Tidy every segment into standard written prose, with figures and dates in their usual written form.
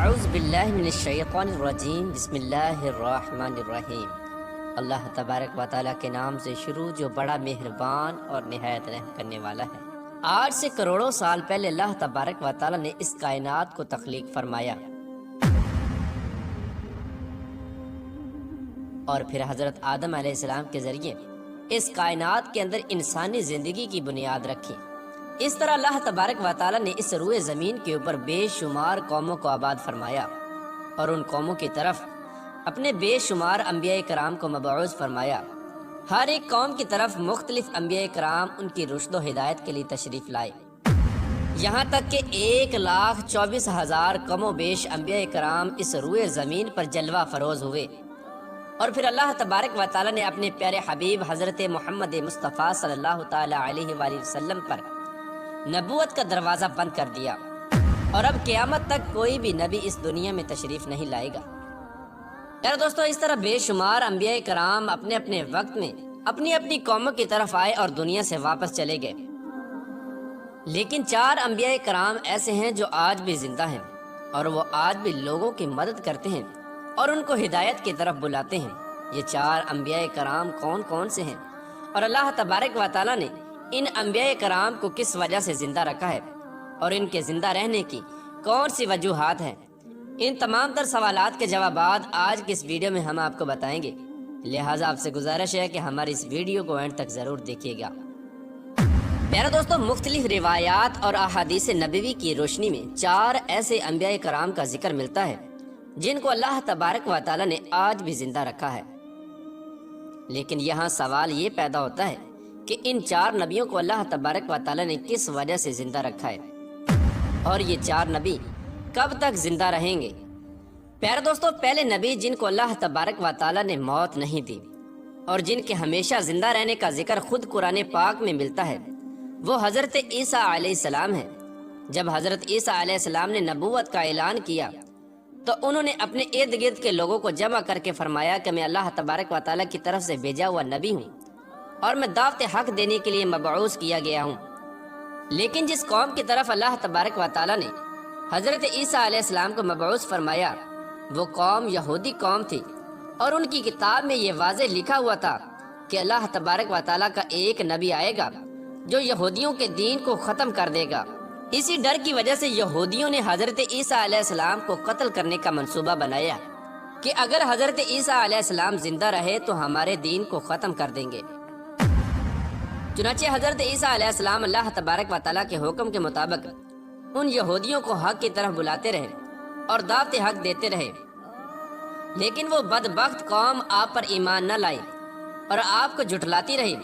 اعوذ باللہ من الشیطان الرجیم بسم اللہ الرحمن الرحیم۔ اللہ تبارک و تعالیٰ کے نام سے شروع جو بڑا مہربان اور نہایت رحم کرنے والا ہے۔ آج سے کروڑوں سال پہلے اللہ تبارک و تعالیٰ نے اس کائنات کو تخلیق فرمایا اور پھر حضرت آدم علیہ السلام کے ذریعے اس کائنات کے اندر انسانی زندگی کی بنیاد رکھی۔ اس طرح اللہ تبارک و تعالیٰ نے اس روئے زمین کے اوپر بے شمار قوموں کو آباد فرمایا اور ان قوموں کی طرف اپنے بے شمار انبیاء کرام کو مبعوث فرمایا۔ ہر ایک قوم کی طرف مختلف انبیاء کرام ان کی رشد و ہدایت کے لیے تشریف لائے، یہاں تک کہ 1,24,000 کم و بیش انبیاء کرام اس روئے زمین پر جلوہ فروز ہوئے، اور پھر اللہ تبارک و تعالیٰ نے اپنے پیارے حبیب حضرت محمد مصطفیٰ صلی اللہ تعالیٰ علیہ وآلہ وسلم پر نبوت کا دروازہ بند کر دیا، اور اب قیامت تک کوئی بھی نبی اس دنیا میں تشریف نہیں لائے گا۔ یار دوستو، اس طرح بے شمار انبیاء کرام اپنے اپنے وقت میں اپنی اپنی قوموں کی طرف آئے اور دنیا سے واپس چلے گئے، لیکن 4 انبیاء کرام ایسے ہیں جو آج بھی زندہ ہیں، اور وہ آج بھی لوگوں کی مدد کرتے ہیں اور ان کو ہدایت کی طرف بلاتے ہیں۔ یہ 4 انبیاء کرام کون کون سے ہیں، اور اللہ تبارک و تعالیٰ نے ان انبیاء کرام کو کس وجہ سے زندہ رکھا ہے، اور ان کے زندہ رہنے کی کون سی وجوہات ہیں، ان تمام تر سوالات کے جوابات آج کی اس ویڈیو میں ہم آپ کو بتائیں گے، لہٰذا آپ سے گزارش ہے کہ ہماری اس ویڈیو کو اینڈ تک ضرور دیکھیے گا۔ پیارے دوستو، مختلف روایات اور احادیث نبوی کی روشنی میں 4 ایسے انبیاء کرام کا ذکر ملتا ہے جن کو اللہ تبارک و تعالیٰ نے آج بھی زندہ رکھا ہے، لیکن یہاں سوال یہ پیدا ہوتا ہے کہ ان 4 نبیوں کو اللہ تبارک و تعالیٰ نے کس وجہ سے زندہ رکھا ہے، اور یہ 4 نبی کب تک زندہ رہیں گے؟ پیارے دوستو، پہلے نبی جن کو اللہ تبارک و تعالیٰ نے موت نہیں دی اور جن کے ہمیشہ زندہ رہنے کا ذکر خود قرآن پاک میں ملتا ہے، وہ حضرت عیسیٰ علیہ السلام ہیں۔ جب حضرت عیسیٰ علیہ السلام نے نبوت کا اعلان کیا تو انہوں نے اپنے ارد گرد کے لوگوں کو جمع کر کے فرمایا کہ میں اللہ تبارک و تعالیٰ کی طرف سے بھیجا ہوا نبی ہوں اور میں دعوت حق دینے کے لیے مبعوث کیا گیا ہوں۔ لیکن جس قوم کی طرف اللہ تبارک و تعالیٰ نے حضرت عیسیٰ علیہ السلام کو مبعوث فرمایا، وہ قوم یہودی قوم تھی، اور ان کی کتاب میں یہ واضح لکھا ہوا تھا کہ اللہ تبارک و تعالیٰ کا ایک نبی آئے گا جو یہودیوں کے دین کو ختم کر دے گا۔ اسی ڈر کی وجہ سے یہودیوں نے حضرت عیسیٰ علیہ السلام کو قتل کرنے کا منصوبہ بنایا کہ اگر حضرت عیسیٰ علیہ السلام زندہ رہے تو ہمارے دین کو ختم کر دیں گے۔ چنانچہ حضرت عیسیٰ علیہ السلام اللہ تبارک و تعالیٰ کے حکم کے مطابق ان یہودیوں کو حق کی طرف بلاتے رہے اور دعوت حق دیتے رہے، لیکن وہ بدبخت قوم آپ پر ایمان نہ لائی اور آپ کو جھٹلاتی رہی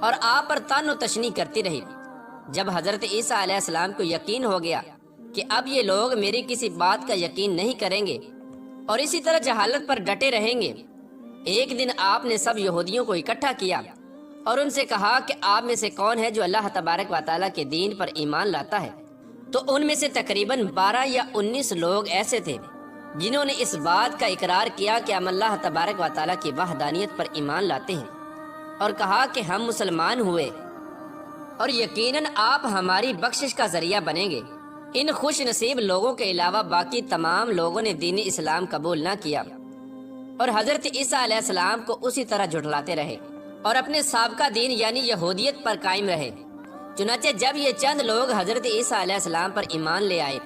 اور آپ پر طعن و تشنیع کرتی رہی۔ جب حضرت عیسیٰ علیہ السلام کو یقین ہو گیا کہ اب یہ لوگ میری کسی بات کا یقین نہیں کریں گے اور اسی طرح جہالت پر ڈٹے رہیں گے، ایک دن آپ نے سب یہودیوں کو اکٹھا کیا اور ان سے کہا کہ آپ میں سے کون ہے جو اللہ تبارک و تعالیٰ کے دین پر ایمان لاتا ہے؟ تو ان میں سے تقریباً 12 یا 19 لوگ ایسے تھے جنہوں نے اس بات کا اقرار کیا کہ ہم اللہ تبارک و تعالیٰ کی وحدانیت پر ایمان لاتے ہیں، اور کہا کہ ہم مسلمان ہوئے اور یقیناً آپ ہماری بخشش کا ذریعہ بنیں گے۔ ان خوش نصیب لوگوں کے علاوہ باقی تمام لوگوں نے دین اسلام قبول نہ کیا اور حضرت عیسیٰ علیہ السلام کو اسی طرح جھٹلاتے رہے اور اپنے سابقہ دین یعنی یہودیت پر قائم رہے۔ چنانچہ جب یہ چند لوگ حضرت عیسیٰ علیہ السلام پر ایمان لے آئے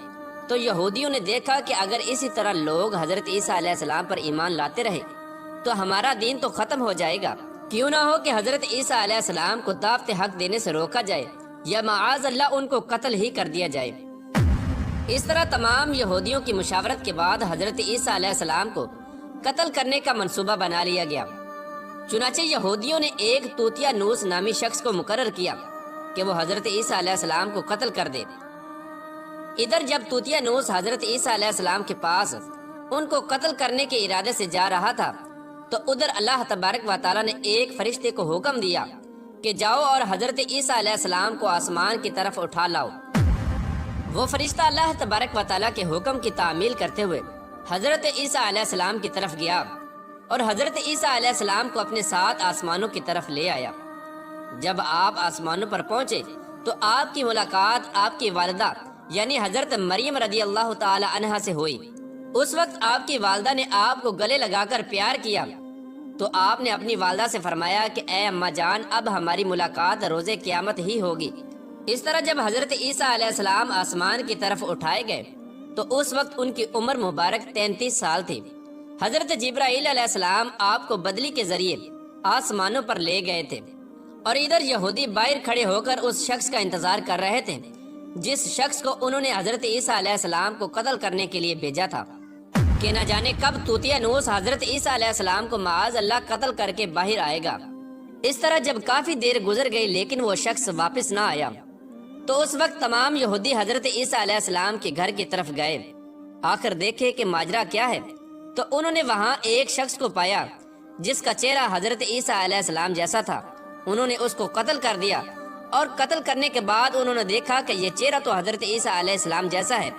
تو یہودیوں نے دیکھا کہ اگر اسی طرح لوگ حضرت عیسیٰ علیہ السلام پر ایمان لاتے رہے تو ہمارا دین تو ختم ہو جائے گا، کیوں نہ ہو کہ حضرت عیسیٰ علیہ السلام کو دعوت حق دینے سے روکا جائے یا معاذ اللہ ان کو قتل ہی کر دیا جائے۔ اس طرح تمام یہودیوں کی مشاورت کے بعد حضرت عیسیٰ علیہ السلام کو قتل کرنے کا منصوبہ بنا لیا گیا۔ چنانچہ یہودیوں نے ایک توتیا نوس نامی شخص کو مقرر کیا کہ وہ حضرت عیسیٰ علیہ السلام کو قتل کر دے۔ ادھر جب توتیا نوس حضرت عیسیٰ علیہ السلام کے پاس ان کو قتل کرنے کے ارادے سے جا رہا تھا تو ادھر اللہ تبارک و تعالیٰ نے ایک فرشتے کو حکم دیا کہ جاؤ اور حضرت عیسیٰ علیہ السلام کو آسمان کی طرف اٹھا لاؤ۔ وہ فرشتہ اللہ تبارک و تعالیٰ کے حکم کی تعمیل کرتے ہوئے حضرت عیسیٰ علیہ السلام کی طرف گیا اور حضرت عیسیٰ علیہ السلام کو اپنے ساتھ آسمانوں کی طرف لے آیا۔ جب آپ آسمانوں پر پہنچے تو آپ کی ملاقات آپ کی والدہ یعنی حضرت مریم رضی اللہ تعالی عنہا سے ہوئی اس وقت آپ کی والدہ نے آپ کو گلے لگا کر پیار کیا تو آپ نے اپنی والدہ سے فرمایا کہ اے اماں جان، اب ہماری ملاقات روز قیامت ہی ہوگی۔ اس طرح جب حضرت عیسیٰ علیہ السلام آسمان کی طرف اٹھائے گئے تو اس وقت ان کی عمر مبارک 33 سال تھی۔ حضرت جبرائیل علیہ السلام آپ کو بدلی کے ذریعے آسمانوں پر لے گئے تھے، اور ادھر یہودی باہر کھڑے ہو کر اس شخص کا انتظار کر رہے تھے جس شخص کو انہوں نے حضرت عیسیٰ علیہ السلام کو قتل کرنے کے لیے بھیجا تھا کہ نہ جانے کب طوطیا نوس حضرت عیسیٰ علیہ السلام کو معاذ اللہ قتل کر کے باہر آئے گا۔ اس طرح جب کافی دیر گزر گئی لیکن وہ شخص واپس نہ آیا تو اس وقت تمام یہودی حضرت عیسیٰ علیہ السلام کے گھر کی طرف گئے، آخر دیکھے کہ ماجرا کیا ہے، تو انہوں نے وہاں ایک شخص کو پایا جس کا چہرہ حضرت عیسیٰ علیہ السلام جیسا تھا۔ انہوں نے اس کو قتل کر دیا، اور قتل کرنے کے بعد انہوں نے دیکھا کہ یہ چہرہ تو حضرت عیسیٰ علیہ السلام جیسا ہے،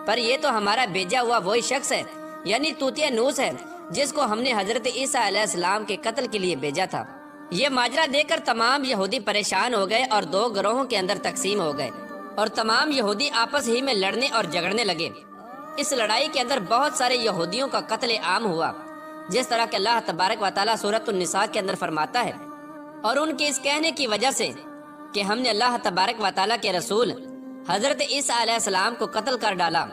پر یہ تو ہمارا بھیجا ہوا وہی شخص ہے، یعنی طوطیا نوس ہے جس کو ہم نے حضرت عیسیٰ علیہ السلام کے قتل کے لیے بھیجا تھا۔ یہ ماجرا دیکھ کر تمام یہودی پریشان ہو گئے اور دو گروہوں کے اندر تقسیم ہو گئے، اور تمام یہودی آپس ہی میں لڑنے اور جھگڑنے لگے۔ اس لڑائی کے اندر بہت سارے یہودیوں کا قتل عام ہوا، جس طرح کہ اللہ تبارک و تعالیٰ سورۃ النساء کے اندر فرماتا ہے، اور ان کے اس کہنے کی وجہ سے کہ ہم نے اللہ تبارک و تعالیٰ کے رسول حضرت عیسیٰ علیہ السلام کو قتل کر ڈالا،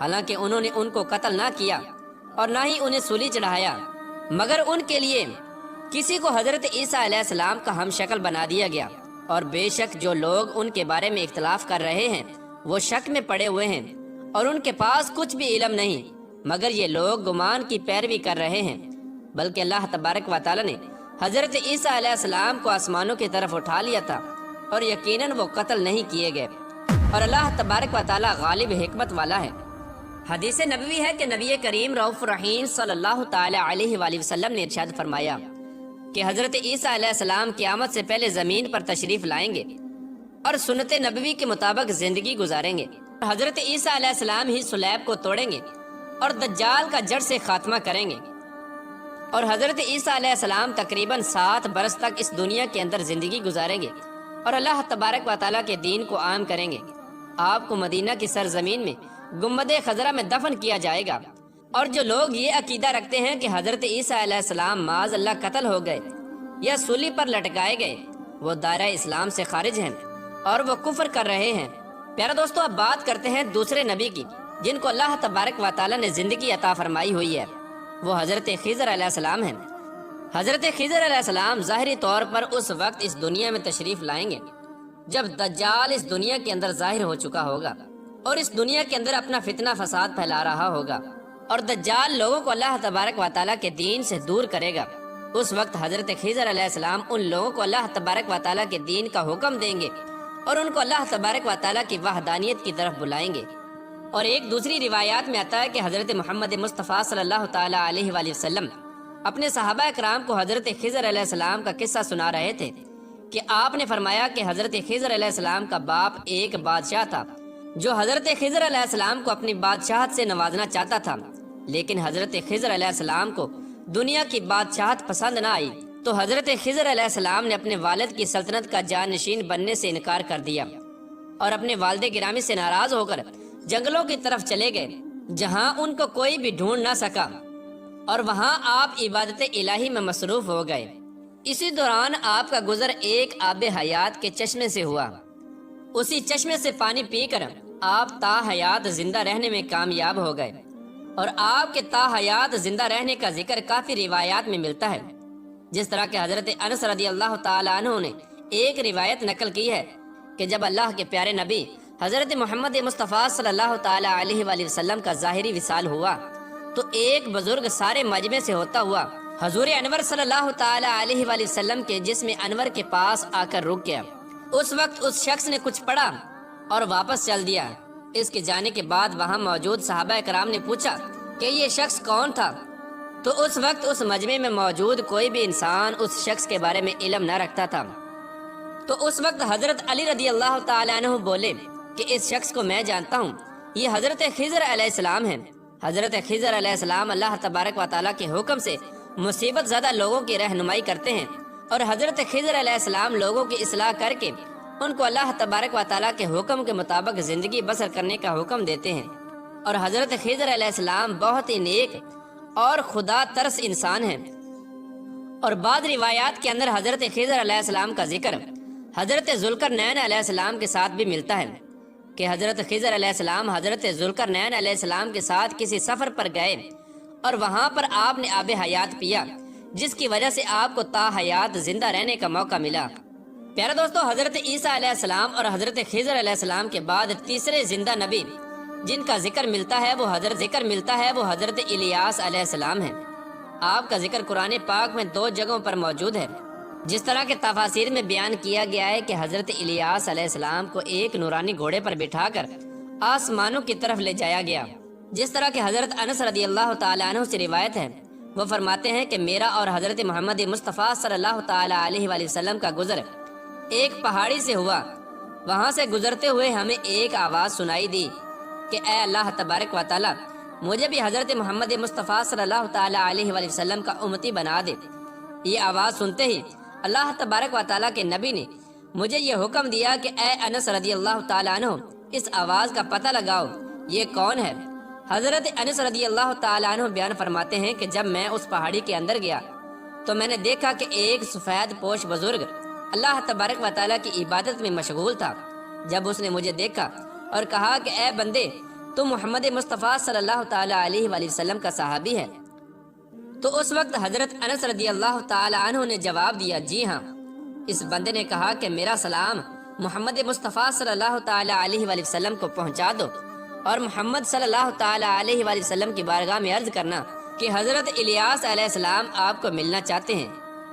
حالانکہ انہوں نے ان کو قتل نہ کیا اور نہ ہی انہیں سولی چڑھایا، مگر ان کے لیے کسی کو حضرت عیسیٰ علیہ السلام کا ہم شکل بنا دیا گیا، اور بے شک جو لوگ ان کے بارے میں اختلاف کر رہے ہیں وہ شک میں پڑے ہوئے ہیں، اور ان کے پاس کچھ بھی علم نہیں، مگر یہ لوگ گمان کی پیروی کر رہے ہیں۔ بلکہ اللہ تبارک و تعالیٰ نے حضرت عیسیٰ علیہ السلام کو آسمانوں کی طرف اٹھا لیا تھا، اور یقیناً وہ قتل نہیں کیے گئے، اور اللہ تبارک و تعالیٰ غالب حکمت والا ہے۔ حدیث نبوی ہے کہ نبی کریم رؤوف رحیم صلی اللہ تعالی علیہ وآلہ وسلم نے ارشاد فرمایا کہ حضرت عیسیٰ علیہ السلام قیامت سے پہلے زمین پر تشریف لائیں گے اور سنت نبوی کے مطابق زندگی گزاریں گے۔ حضرت عیسیٰ علیہ السلام ہی سلیب کو توڑیں گے اور دجال کا جڑ سے خاتمہ کریں گے، اور حضرت عیسیٰ علیہ السلام تقریباً 7 برس تک اس دنیا کے اندر زندگی گزاریں گے اور اللہ تبارک و تعالیٰ کے دین کو عام کریں گے۔ آپ کو مدینہ کی سرزمین میں گنبد خضرا میں دفن کیا جائے گا، اور جو لوگ یہ عقیدہ رکھتے ہیں کہ حضرت عیسیٰ علیہ السلام معاذ اللہ قتل ہو گئے یا سولی پر لٹکائے گئے، وہ دائرہ اسلام سے خارج ہیں اور وہ کفر کر رہے ہیں۔ پیارا دوستو، اب بات کرتے ہیں دوسرے نبی کی جن کو اللہ تبارک و تعالیٰ نے زندگی عطا فرمائی ہوئی ہے، وہ حضرت خضر علیہ السلام ہیں۔ حضرت خضر علیہ السلام ظاہری طور پر اس وقت اس دنیا میں تشریف لائیں گے جب دجال اس دنیا کے اندر ظاہر ہو چکا ہوگا اور اس دنیا کے اندر اپنا فتنہ فساد پھیلا رہا ہوگا، اور دجال لوگوں کو اللہ تبارک و تعالیٰ کے دین سے دور کرے گا۔ اس وقت حضرت خضر علیہ السلام ان لوگوں کو اللہ تبارک و تعالیٰ کے دین کا حکم دیں گے اور ان کو اللہ تبارک و تعالیٰ کی وحدانیت کی طرف بلائیں گے۔ اور ایک دوسری روایات میں آتا ہے کہ حضرت محمد مصطفیٰ صلی اللہ تعالیٰ علیہ وآلہ وسلم اپنے صحابہ اکرام کو حضرت خضر علیہ السلام کا قصہ سنا رہے تھے کہ آپ نے فرمایا کہ حضرت خضر علیہ السلام کا باپ ایک بادشاہ تھا جو حضرت خضر علیہ السلام کو اپنی بادشاہت سے نوازنا چاہتا تھا، لیکن حضرت خضر علیہ السلام کو دنیا کی بادشاہت پسند نہ آئی، تو حضرت خضر علیہ السلام نے اپنے والد کی سلطنت کا جانشین بننے سے انکار کر دیا اور اپنے والد گرامی سے ناراض ہو کر جنگلوں کی طرف چلے گئے جہاں ان کو کوئی بھی ڈھونڈ نہ سکا، اور وہاں آپ عبادت الہی میں مصروف ہو گئے۔ اسی دوران آپ کا گزر ایک آب حیات کے چشمے سے ہوا، اسی چشمے سے پانی پی کر آپ تا حیات زندہ رہنے میں کامیاب ہو گئے، اور آپ کے تا حیات زندہ رہنے کا ذکر کافی روایات میں ملتا ہے، جس طرح کہ حضرت انس رضی اللہ تعالیٰ عنہ نے ایک روایت نقل کی ہے کہ جب اللہ کے پیارے نبی حضرت محمد مصطفیٰ صلی اللہ تعالیٰ علیہ وآلہ وسلم کا ظاہری وصال ہوا تو ایک بزرگ سارے مجمع سے ہوتا ہوا حضور انور صلی اللہ تعالیٰ علیہ وآلہ وسلم کے جسم انور کے پاس آ کر رک گیا۔ اس وقت اس شخص نے کچھ پڑھا اور واپس چل دیا۔ اس کے جانے کے بعد وہاں موجود صحابہ کرام نے پوچھا کہ یہ شخص کون تھا، تو اس وقت اس مجمع میں موجود کوئی بھی انسان اس شخص کے بارے میں علم نہ رکھتا تھا۔ تو اس وقت حضرت علی رضی اللہ تعالیٰ عنہ بولے کہ اس شخص کو میں جانتا ہوں، یہ حضرت خضر علیہ السلام ہیں۔ حضرت خضر علیہ السلام اللہ تبارک و تعالیٰ کے حکم سے مصیبت زدہ لوگوں کی رہنمائی کرتے ہیں، اور حضرت خضر علیہ السلام لوگوں کی اصلاح کر کے ان کو اللہ تبارک و تعالیٰ کے حکم کے مطابق زندگی بسر کرنے کا حکم دیتے ہیں، اور حضرت خضر علیہ السلام بہت ہی نیک اور خدا ترس انسان ہیں۔ اور بعض روایات کے اندر حضرت خضر علیہ السلام کا ذکر حضرت ذوالقرنین علیہ السلام کے ساتھ بھی ملتا ہے کہ حضرت خضر علیہ السلام حضرت ذوالقرنین علیہ السلام کے ساتھ کسی سفر پر گئے اور وہاں پر آپ نے آب حیات پیا، جس کی وجہ سے آپ کو تا حیات زندہ رہنے کا موقع ملا۔ پیارے دوستو، حضرت عیسیٰ علیہ السلام اور حضرت خضر علیہ السلام کے بعد تیسرے زندہ نبی جن کا ذکر ملتا ہے وہ حضرت الیاس علیہ السلام ہیں۔ آپ کا ذکر قرآن پاک میں 2 جگہوں پر موجود ہے، جس طرح کے تفاسیر میں بیان کیا گیا ہے کہ حضرت الیاس علیہ السلام کو ایک نورانی گھوڑے پر بٹھا کر آسمانوں کی طرف لے جایا گیا۔ جس طرح کہ حضرت انس رضی اللہ تعالیٰ عنہ سے روایت ہے، وہ فرماتے ہیں کہ میرا اور حضرت محمد مصطفیٰ صلی اللہ تعالیٰ علیہ وآلہ وسلم کا گزر ایک پہاڑی سے ہوا۔ وہاں سے گزرتے ہوئے ہمیں ایک آواز سنائی دی کہ اے اللہ تبارک و تعالیٰ، مجھے بھی حضرت محمد مصطفیٰ صلی اللہ تعالیٰ علیہ وآلہ وسلم کا امتی بنا دے۔ یہ آواز سنتے ہی اللہ تبارک و تعالیٰ کے نبی نے مجھے یہ حکم دیا کہ اے انس رضی اللہ تعالیٰ عنہ، اس آواز کا پتہ لگاؤ، یہ کون ہے؟ حضرت انس رضی اللہ تعالیٰ عنہ بیان فرماتے ہیں کہ جب میں اس پہاڑی کے اندر گیا تو میں نے دیکھا کہ ایک سفید پوش بزرگ اللہ تبارک و تعالیٰ کی عبادت میں مشغول تھا۔ جب اس نے مجھے دیکھا اور کہا کہ اے بندے، تم محمد مصطفیٰ صلی اللہ تعالیٰ علیہ وآلہ وسلم کا صحابی ہے، تو اس وقت حضرت انس رضی اللہ تعالیٰ عنہ نے جواب دیا، جی ہاں۔ اس بندے نے کہا کہ میرا سلام محمد مصطفیٰ صلی اللہ تعالیٰ علیہ وآلہ وسلم کو پہنچا دو، اور محمد صلی اللہ تعالیٰ علیہ وآلہ وسلم کی بارگاہ میں عرض کرنا کہ حضرت الیاس علیہ السلام آپ کو ملنا چاہتے ہیں۔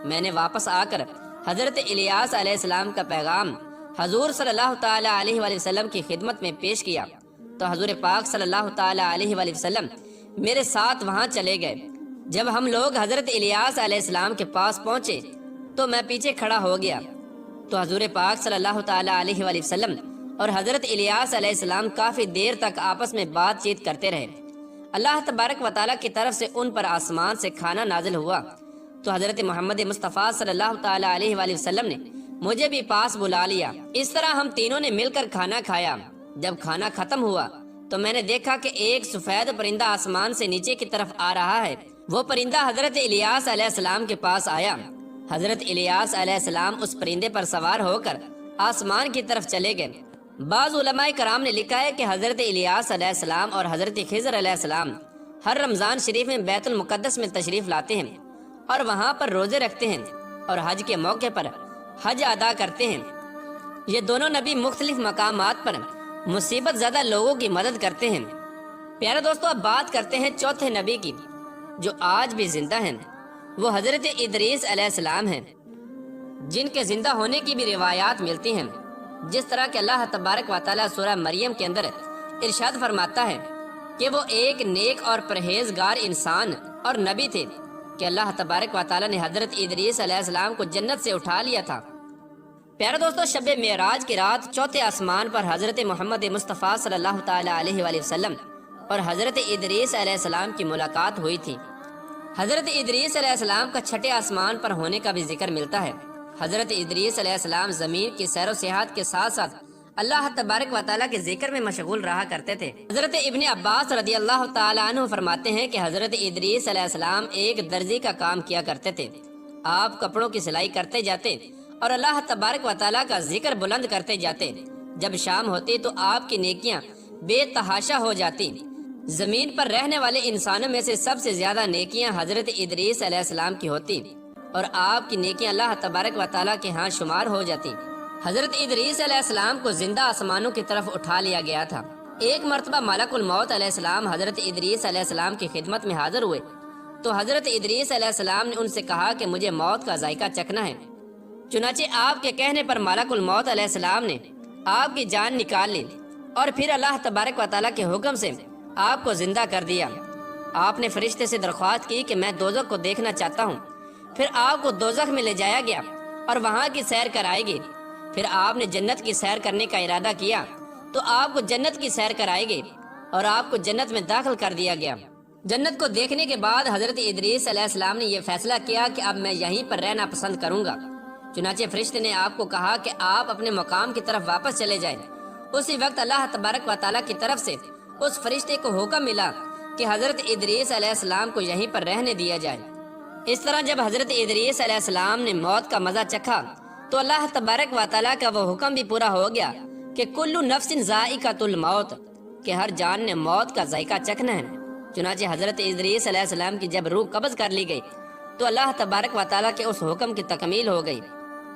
میں نے واپس آ کر حضرت الیاس علیہ السلام کا پیغام حضور صلی اللہ تعالیٰ علیہ وآلہ وسلم کی خدمت میں پیش کیا تو حضور پاک صلی اللہ تعالیٰ علیہ وآلہ وسلم میرے ساتھ وہاں چلے گئے۔ جب ہم لوگ حضرت الیاس علیہ السلام کے پاس پہنچے تو میں پیچھے کھڑا ہو گیا، تو حضور پاک صلی اللہ تعالیٰ علیہ وآلہ وسلم اور حضرت الیاس علیہ السلام کافی دیر تک آپس میں بات چیت کرتے رہے۔ اللہ تبارک و تعالیٰ کی طرف سے ان پر آسمان سے کھانا نازل ہوا تو حضرت محمد مصطفیٰ صلی اللہ تعالیٰ علیہ وآلہ وسلم نے مجھے بھی پاس بلا لیا۔ اس طرح ہم تینوں نے مل کر کھانا کھایا۔ جب کھانا ختم ہوا تو میں نے دیکھا کہ ایک سفید پرندہ آسمان سے نیچے کی طرف آ رہا ہے۔ وہ پرندہ حضرت الیاس علیہ السلام کے پاس آیا۔ حضرت الیاس علیہ السلام اس پرندے پر سوار ہو کر آسمان کی طرف چلے گئے۔ بعض علماء کرام نے لکھا ہے کہ حضرت الیاس علیہ السلام اور حضرت خضر علیہ السلام ہر رمضان شریف میں بیت المقدس میں تشریف لاتے ہیں اور وہاں پر روزے رکھتے ہیں اور حج کے موقع پر حج ادا کرتے ہیں۔ یہ دونوں نبی مختلف مقامات پر مصیبت زدہ لوگوں کی مدد کرتے ہیں۔ پیارے دوستو، اب بات کرتے ہیں چوتھے نبی کی جو آج بھی زندہ ہیں۔ وہ حضرت ادریس علیہ السلام ہیں، جن کے زندہ ہونے کی بھی روایات ملتی ہیں، جس طرح کہ اللہ تبارک و تعالیٰ سورہ مریم کے اندر ارشاد فرماتا ہے کہ وہ ایک نیک اور پرہیزگار انسان اور نبی تھے کہ اللہ تبارک و تعالیٰ نے حضرت ادریس علیہ السلام کو جنت سے اٹھا لیا تھا۔ پیارے دوستو، شب معراج کی رات چوتھے آسمان پر حضرت محمد مصطفیٰ صلی اللہ تعالیٰ علیہ وآلہ وسلم اور حضرت ادریس علیہ السلام کی ملاقات ہوئی تھی۔ حضرت ادریس علیہ السلام کا چھٹے آسمان پر ہونے کا بھی ذکر ملتا ہے۔ حضرت ادریس علیہ السلام زمین کی سیر و سیاحت کے ساتھ ساتھ اللہ تبارک و تعالیٰ کے ذکر میں مشغول رہا کرتے تھے۔ حضرت ابن عباس رضی اللہ تعالیٰ عنہ فرماتے ہیں کہ حضرت ادریس علیہ السلام ایک درزی کا کام کیا کرتے تھے۔ آپ کپڑوں کی سلائی کرتے جاتے اور اللہ تبارک و تعالیٰ کا ذکر بلند کرتے جاتے۔ جب شام ہوتی تو آپ کی نیکیاں بے تحاشا ہو جاتی۔ زمین پر رہنے والے انسانوں میں سے سب سے زیادہ نیکیاں حضرت ادریس علیہ السلام کی ہوتی اور آپ کی نیکیاں اللہ تبارک و تعالیٰ کے ہاں شمار ہو جاتی۔ حضرت ادریس علیہ السلام کو زندہ آسمانوں کی طرف اٹھا لیا گیا تھا۔ ایک مرتبہ ملک الموت علیہ السلام حضرت ادریس علیہ السلام کی خدمت میں حاضر ہوئے تو حضرت ادریس علیہ السلام نے ان سے کہا کہ مجھے موت کا ذائقہ چکھنا ہے۔ چنانچہ آپ کے کہنے پر ملک الموت علیہ السلام نے آپ کی جان نکال لی اور پھر اللہ تبارک و تعالیٰ کے حکم سے آپ کو زندہ کر دیا۔ آپ نے فرشتے سے درخواست کی کہ میں دوزخ کو دیکھنا چاہتا ہوں۔ پھر آپ کو دوزخ میں لے جایا گیا اور وہاں کی سیر کرائے گی۔ پھر آپ نے جنت کی سیر کرنے کا ارادہ کیا تو آپ کو جنت کی سیر کرائے گی اور آپ کو جنت میں داخل کر دیا گیا۔ جنت کو دیکھنے کے بعد حضرت ادریس علیہ السلام نے یہ فیصلہ کیا کہ اب میں یہیں پر رہنا پسند کروں گا۔ چنانچہ فرشتے نے آپ کو کہا کہ آپ اپنے مقام کی طرف واپس چلے جائیں۔ اسی وقت اللہ تبارک و تعالیٰ کی طرف سے اس فرشتے کو حکم ملا کہ حضرت ادریس علیہ السلام کو یہیں پر رہنے دیا جائے۔ اس طرح جب حضرت ادریس علیہ السلام نے موت کا مزہ چکھا تو اللہ تبارک و تعالیٰ کا وہ حکم بھی پورا ہو گیا کہ کلو نفس ذائقۃ الموت، کہ ہر جان نے موت کا ذائقہ چکھنا ہے۔ چنانچہ حضرت ادریس علیہ السلام کی جب روح قبض کر لی گئی تو اللہ تبارک و تعالیٰ کے اس حکم کی تکمیل ہو گئی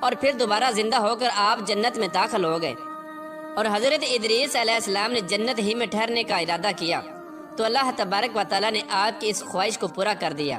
اور پھر دوبارہ زندہ ہو کر آپ جنت میں داخل ہو گئے۔ اور حضرت ادریس علیہ السلام نے جنت ہی میں ٹھہرنے کا ارادہ کیا تو اللہ تبارک و تعالیٰ نے آپ کی اس خواہش کو پورا کر دیا۔